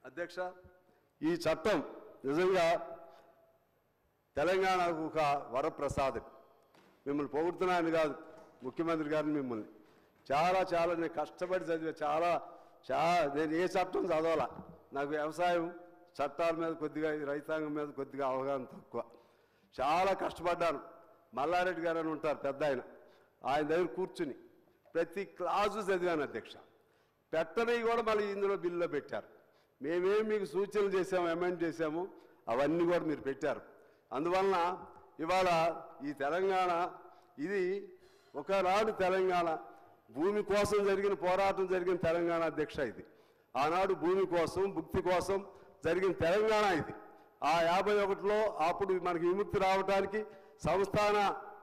అధ్యక్ష, ఈ చట్టం నిజంగా తెలంగాణకు ఒక వరప్రసాదం. మిమ్మల్ని పొగుడుతున్నాను కాదు, ముఖ్యమంత్రి గారిని మిమ్మల్ని చాలా నేను కష్టపడి చదివా. నేను ఏ చట్టం చదవాలా, నాకు వ్యవసాయం చట్టాల మీద కొద్దిగా రైతాంగం మీద కొద్దిగా అవగాహన తక్కువ. చాలా కష్టపడ్డాను. మల్లారెడ్డి గారు అని ఉంటారు పెద్ద ఆయన దగ్గర కూర్చుని ప్రతి క్లాసు చదివాను అధ్యక్ష. పెట్టనవి కూడా మళ్ళీ ఇందులో బిల్లులో పెట్టారు. మేమేమి మీకు సూచనలు చేసాము, అమెండ్ చేసాము, అవన్నీ కూడా మీరు పెట్టారు. అందువలన ఇవాళ ఈ తెలంగాణ ఇది ఒకనాడు తెలంగాణ భూమి కోసం జరిగిన పోరాటం జరిగిన తెలంగాణ అధ్యక్ష. ఇది ఆనాడు భూమి కోసం భుక్తి కోసం జరిగిన తెలంగాణ ఇది. ఆ 51లో అప్పుడు మనకి విముక్తి రావడానికి సంస్థాన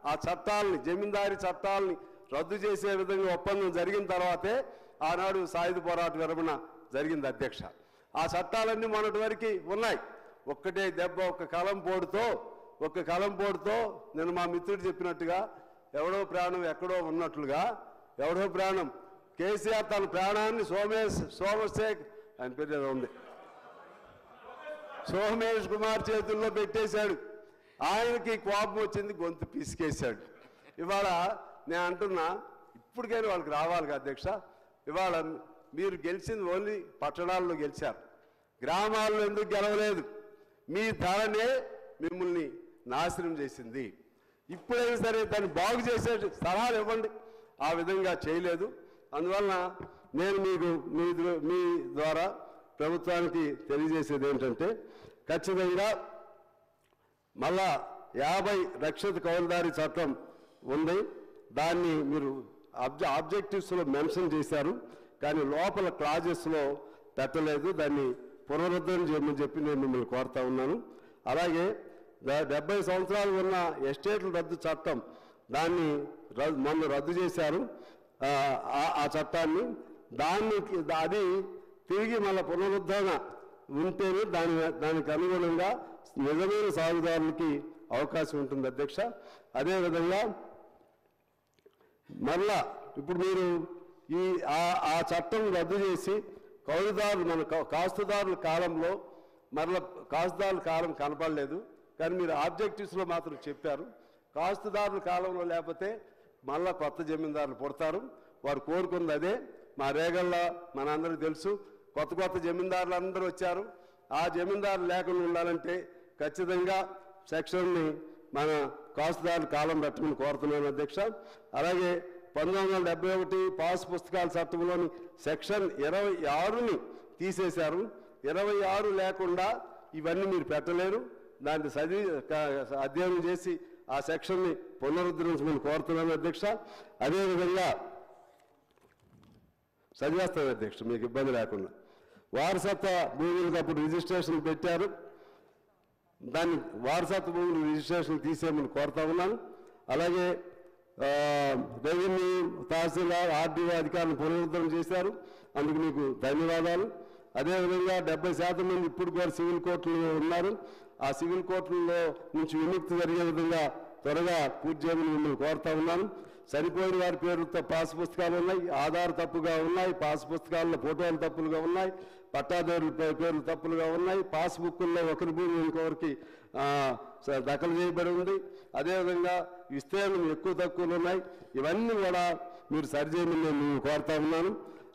ఆ చట్టాలని జమీందారీ చట్టాలని రద్దు చేసే విధంగా ఒప్పందం జరిగిన తర్వాతే ఆనాడు సాయుధ పోరాట విరమణ జరిగింది అధ్యక్ష. ఆ చట్టాలన్నీ మొన్నటి వరకు ఉన్నాయి. ఒక్కటే దెబ్బ ఒక్క కలం పోడుతో నేను మా మిత్రుడు చెప్పినట్టుగా ఎవడో ప్రాణం ఎక్కడో ఉన్నట్లుగా ఎవడో ప్రాణం కేసీఆర్ తన ప్రాణాన్ని సోమశేఖర్ ఆయన పేరు ఏదో ఉంది సోమేష్ కుమార్ చేతుల్లో పెట్టేశాడు. ఆయనకి కోపం వచ్చింది, గొంతు పిసికేశాడు. ఇవాళ నేను అంటున్నా ఇప్పటికైనా వాళ్ళకి రావాలి అధ్యక్ష. ఇవాళ మీరు గెలిచింది ఓన్లీ పట్టణాల్లో గెలిచారు, గ్రామాల్లో ఎందుకు గెలవలేదు? మీ ధరనే మిమ్మల్ని నాశనం చేసింది. ఇప్పుడైనా సరే దాన్ని బాగు చేసే సలహాలు ఇవ్వండి. ఆ విధంగా చేయలేదు. అందువలన నేను మీకు మీ ద్వారా ప్రభుత్వానికి తెలియజేసేది ఏంటంటే ఖచ్చితంగా మళ్ళా 50 రక్షిత కౌలుదారీ చట్టం ఉంది. దాన్ని మీరు ఆబ్జెక్టివ్స్లో మెన్షన్ చేశారు, కానీ లోపల క్లాజెస్లో పెట్టలేదు. దాన్ని పునరుద్ధరణ చేయమని చెప్పి నేను మిమ్మల్ని కోరుతా ఉన్నాను. అలాగే 70 సంవత్సరాలు ఉన్న ఎస్టేట్ల రద్దు చట్టం దాన్ని మొన్న రద్దు చేశారు. ఆ చట్టాన్ని అది తిరిగి మళ్ళీ పునరుద్ధరణ ఉంటేనే దానికి అనుగుణంగా నిజమైన సాగుదారులకి అవకాశం ఉంటుంది అధ్యక్ష. అదేవిధంగా మళ్ళా ఇప్పుడు మీరు ఆ చట్టం రద్దు చేసి కౌలుదారులు మన కాస్తుదారుల కాలంలో మరలా కాస్తుదారుల కాలం కనపడలేదు, కానీ మీరు ఆబ్జెక్టివ్స్లో మాత్రం చెప్పారు. కాస్తుదారుల కాలంలో లేకపోతే మళ్ళా కొత్త జమీందారులు పుడతారు. వారు కోరుకుంది అదే. మా రేగల్లో మనందరికీ తెలుసు, కొత్త జమీందారులు అందరూ వచ్చారు. ఆ జమీందారులు లేకుండా ఉండాలంటే ఖచ్చితంగా సెక్షన్ని మన కాస్తుదారుల కాలం పెట్టమని కోరుతున్నాను అధ్యక్ష. అలాగే 1971 పాస్ పుస్తకాల చట్టంలోని సెక్షన్ 26ని తీసేశారు. 26 లేకుండా ఇవన్నీ మీరు పెట్టలేరు. దాన్ని అధ్యయనం చేసి ఆ సెక్షన్ని పునరుద్ధరించమని కోరుతున్నాను అధ్యక్ష. అదేవిధంగా చదివేస్తాను అధ్యక్ష, మీకు ఇబ్బంది లేకుండా. వారసత్వ భూములకు అప్పుడు రిజిస్ట్రేషన్ పెట్టారు, దాన్ని వారసత్వ భూములు రిజిస్ట్రేషన్ తీసేయమని కోరుతా ఉన్నాను. అలాగే రెవెన్యూ తహసీల్దార్ ఆర్డీఓ అధికారులను పునరుద్ధరణ చేశారు, అందుకు మీకు ధన్యవాదాలు. అదేవిధంగా 70% మంది ఇప్పుడు కూడా సివిల్ కోర్టులు ఉన్నారు. ఆ సివిల్ కోర్టుల్లో నుంచి విముక్తి జరిగే విధంగా త్వరగా పూర్తి చేయమని మిమ్మల్ని కోరుతా ఉన్నాను. చనిపోయిన వారి పేరుతో పాస్ పుస్తకాలు ఉన్నాయి, ఆధార్ తప్పుగా ఉన్నాయి, పాస్ పుస్తకాల్లో ఫోటోలు తప్పులుగా ఉన్నాయి, పట్టాదారుల పేర్లు తప్పులుగా ఉన్నాయి, పాస్బుక్ల్లో ఒకరి భూమి ఇంకొకరికి దఖలు చేయబడి ఉంది. అదేవిధంగా విస్తీర్ణం ఎక్కువ తక్కువలు ఉన్నాయి. ఇవన్నీ కూడా మీరు సరిచేయమని నేను కోరుతా ఉన్నాను.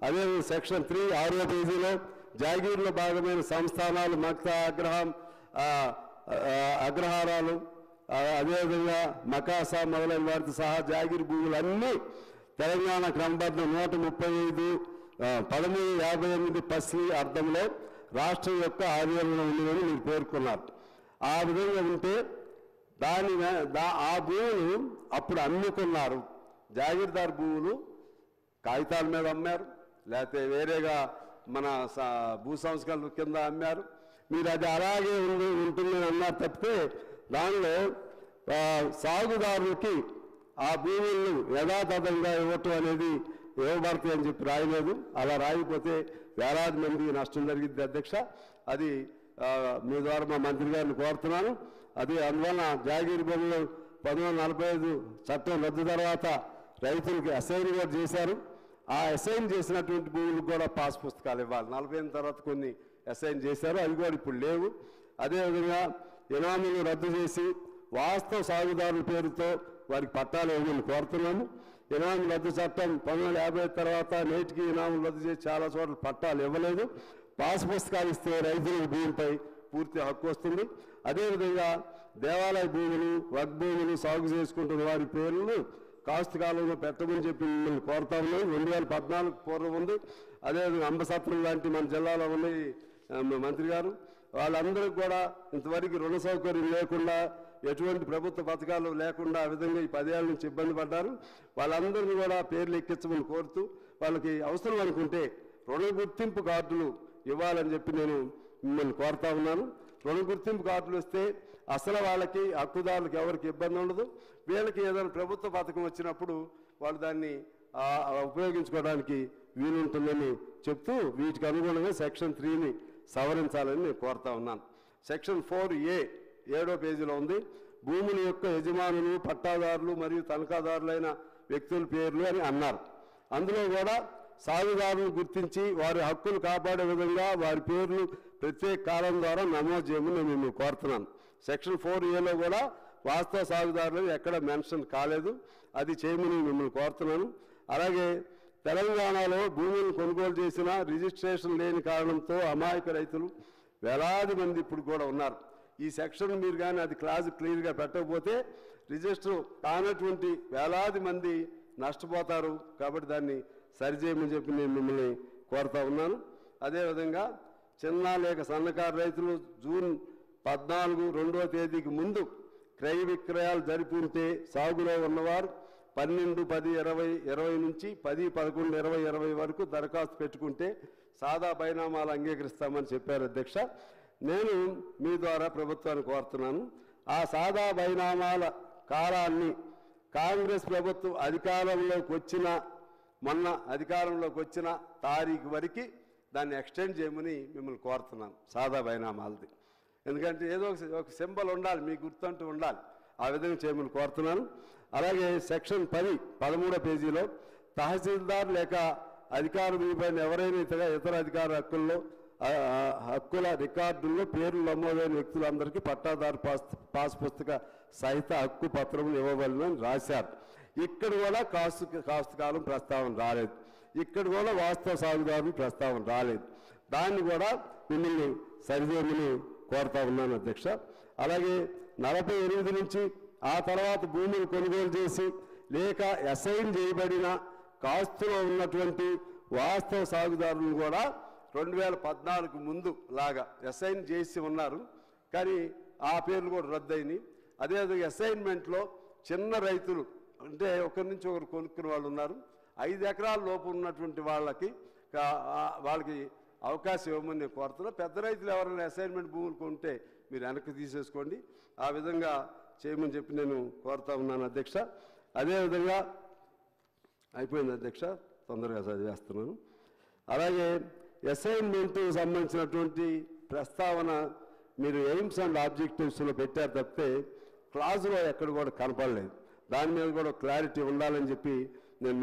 అదేవిధంగా సెక్షన్ 3 6వ పేజీలో జాగీర్లో భాగమైన సంస్థానాలు మక్తా అగ్రహారాలు అదేవిధంగా మకాసా మొదలైన వారితో సహా జాగీర్ భూములన్నీ తెలంగాణ క్రమబద్ధం 135 1358 పసి అర్థంలో రాష్ట్రం యొక్క ఆధీనంలో ఉందని మీరు పేర్కొన్నారు. ఆ విధంగా ఉంటే ఆ భూములు అప్పుడు అమ్ముకున్నారు. జాగీర్దార్ భూములు కాగితాల మీద అమ్మారు, లేకపోతే వేరేగా మన భూ సంస్కరణల కింద అమ్మారు. మీరు అది అలాగే ఉంటుందని అన్నారు తప్పితే దానిలో సాగుదారులకి ఆ భూములను యథాతథంగా ఇవ్వటం అనేది ఇవ్వబడతాయి అని చెప్పి రాయలేదు. అలా రాయకపోతే వేలాది మందికి నష్టం జరిగింది అధ్యక్ష. అది మీ ద్వారా మా మంత్రి గారిని కోరుతున్నాను. అది అందువలన జాగీర్ భూములు 1945 చట్టం రద్దు తర్వాత రైతులకి అసైన్ కూడా చేశారు. ఆ అసైన్ చేసినటువంటి భూములకు కూడా పాస్ పుస్తకాలు ఇవ్వాలి. 40 తర్వాత కొన్ని అసైన్ చేశారు, అవి కూడా ఇప్పుడు లేవు. అదేవిధంగా ఇనాములు రద్దు చేసి వాస్తవ సాగుదారుల పేరుతో వారికి పట్టాలు ఇవ్వమని కోరుతున్నాము. ఇనాముల రద్దు చట్టం 1950 తర్వాత నేటికి ఇనాములు రద్దు చేసి చాలా చోట్ల పట్టాలు ఇవ్వలేదు. పాస్ పుస్తకాలు ఇస్తే రైతుల భూమిపై పూర్తి హక్కు వస్తుంది. అదేవిధంగా దేవాలయ భూములు, వక్ భూములు సాగు చేసుకుంటున్న వారి పేర్లను కాస్తు కాలంలో పెట్టమని చెప్పి మిమ్మల్ని కోరుతా ఉన్నాం. 2014 పూర్వం ఉంది. అదేవిధంగా అంబసత్రం లాంటి మన జిల్లాలో ఉన్నాయి మంత్రి గారు, వాళ్ళందరికీ కూడా ఇంతవరకు రుణ సౌకర్యం లేకుండా, ఎటువంటి ప్రభుత్వ పథకాలు లేకుండా ఆ విధంగా ఈ 10 ఏళ్ళ నుంచి ఇబ్బంది పడ్డారు. వాళ్ళందరినీ కూడా పేర్లు ఎక్కించమని కోరుతూ, వాళ్ళకి అవసరం అనుకుంటే రుణ గుర్తింపు కార్డులు ఇవ్వాలని చెప్పి నేను మిమ్మల్ని కోరుతా ఉన్నాను. రుణ గుర్తింపు కార్డులు వస్తే అసలు వాళ్ళకి, హక్కుదారులకు ఎవరికి ఇబ్బంది ఉండదు. వీళ్ళకి ఏదైనా ప్రభుత్వ పథకం వచ్చినప్పుడు వాళ్ళు దాన్ని ఉపయోగించుకోవడానికి వీలుంటుందని చెప్తూ, వీటికి అనుగుణంగా సెక్షన్ 3ని సవరించాలని నేను కోరుతా ఉన్నాను. సెక్షన్ 4A 7వ పేజీలో ఉంది. భూముల యొక్క యజమానులు, పట్టాదారులు మరియు తనఖాదారులైన వ్యక్తుల పేర్లు అని అన్నారు. అందులో కూడా సాగుదారులను గుర్తించి వారి హక్కులు కాపాడే విధంగా వారి పేర్లు ప్రత్యేక కాలం ద్వారా నమోదు చేయమని నేను మిమ్మల్ని కోరుతున్నాను. సెక్షన్ 4Aలో కూడా వాస్తవ సాగుదారులు ఎక్కడ మెన్షన్ కాలేదు, అది చేయమని మిమ్మల్ని కోరుతున్నాను. అలాగే తెలంగాణలో భూములను కొనుగోలు చేసిన రిజిస్ట్రేషన్ లేని కారణంతో అమాయక రైతులు వేలాది మంది ఇప్పుడు కూడా ఉన్నారు. ఈ సెక్షన్ మీరు కానీ అది క్లాజ్ క్లియర్గా పెట్టకపోతే రిజిస్టర్ కానటువంటి వేలాది మంది నష్టపోతారు. కాబట్టి దాన్ని సరిచేయమని చెప్పి నేను మిమ్మల్ని కోరుతా ఉన్నాను. అదేవిధంగా చిన్న లేక సన్నకారు రైతులు జూన్ 14, 2వ తేదీకి ముందు క్రయ విక్రయాలు జరిపి ఉంటే సాగులో ఉన్నవారు 12/10/2020 నుంచి 10/11/2020 వరకు దరఖాస్తు పెట్టుకుంటే సాదా బైనామాలు అంగీకరిస్తామని చెప్పారు అధ్యక్ష. నేను మీ ద్వారా ప్రభుత్వాన్ని కోరుతున్నాను, ఆ సాదా బైనామాల కాలాన్ని కాంగ్రెస్ ప్రభుత్వం మొన్న అధికారంలోకి వచ్చిన తారీఖు వరకు దాన్ని ఎక్స్టెండ్ చేయమని మిమ్మల్ని కోరుతున్నాను, సాదా బైనామాలది. ఎందుకంటే ఏదో ఒక సింబల్ ఉండాలి, మీకు గుర్తుంటూ ఉండాలి, ఆ విధంగా చేయమని కోరుతున్నాను. అలాగే సెక్షన్ 13వ పేజీలో తహసీల్దార్ లేక అధికార విధిపైన ఎవరైనా ఇతర అధికార హక్కుల రికార్డుల్లో పేర్లు నమోదైన వ్యక్తులందరికీ పట్టాదారు పాస్ పుస్తక సహిత హక్కు పత్రం ఇవ్వవలనని రాశారు. ఇక్కడ కూడా కాస్తు కాలం ప్రస్తావన రాలేదు, ఇక్కడ కూడా వాస్తవ సాగుదారులు ప్రస్తావన రాలేదు. దాన్ని కూడా మిమ్మల్ని సరిచేయమని కోరుతా ఉన్నాను అధ్యక్ష. అలాగే 48 నుంచి ఆ తర్వాత భూములు కొనుగోలు చేసి లేక అసైన్ చేయబడిన కాస్తులో ఉన్నటువంటి వాస్తవ సాగుదారులను కూడా 2014 ముందు లాగా అసైన్ చేసి ఉన్నారు, కానీ ఆ పేర్లు కూడా రద్దయినాయి. అదేవిధంగా అసైన్మెంట్లో చిన్న రైతులు అంటే ఒకరి నుంచి ఒకరు కొనుక్కునే వాళ్ళు ఉన్నారు. 5 ఎకరాల లోపు ఉన్నటువంటి వాళ్ళకి అవకాశం ఇవ్వమని నేను కోరుతున్నా. పెద్ద రైతులు ఎవరైనా అసైన్మెంట్ భూములు కొంటే మీరు వెనక్కి తీసేసుకోండి, ఆ విధంగా చేయమని చెప్పి నేను కోరుతా ఉన్నాను అధ్యక్ష. అదేవిధంగా అయిపోయింది అధ్యక్ష, తొందరగా చదివేస్తున్నాను. అలాగే అసైన్మెంట్ సంబంధించినటువంటి ప్రస్తావన మీరు ఎయిమ్స్ అండ్ ఆబ్జెక్టివ్స్లో పెట్టారు తప్పితే క్లాజులో ఎక్కడ కూడా కనపడలేదు. దాని మీద కూడా క్లారిటీ ఉండాలని చెప్పి నేను